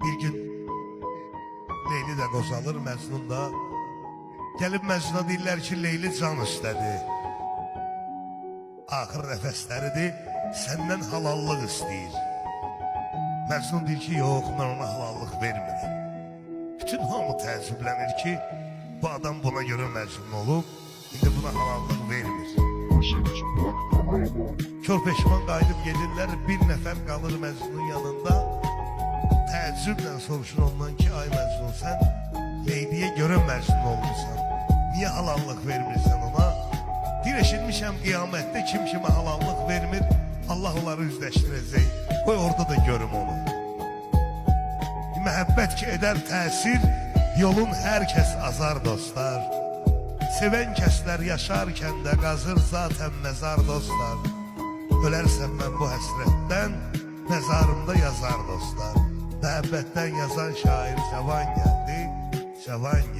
Bir gün Leyli də qozalır, Məcnun da. Gəlib Məcnuna deyirlər ki, Leyli can istədi. Axır nəfəsləridir, səndən halallıq istəyir. Məcnun deyir ki, yox, mən ona halallıq vermirəm. Bütün hamı təəccüblənir ki, bu adam buna görə Məcnun olub, indi buna halallıq vermir. Kör peşman qayıdıb gedirlər, bir nəfər qalır Məcnunun yanında. Təəccüblə soruşur ondan ki, ay Məcnun, sən Leyliyə görə Məcnun olmuşsan, niyə halallıq vermirsən ona? Deyir, eşitmişəm qiyamətdə kim kimə halallıq vermir, Allah onları üzləşdirəcək. Qoy orada da görüm onu. Məhəbbət ki edər təsir, yolun hər kəs azar dostlar. Sevən kəslər yaşarkən də qazır zatən məzar dostlar. Ölərsən mən bu həsrətdən, məzarımda yazar dostlar. Məhəbbətdən yazan şair cavan gəldi, cavan gəldi.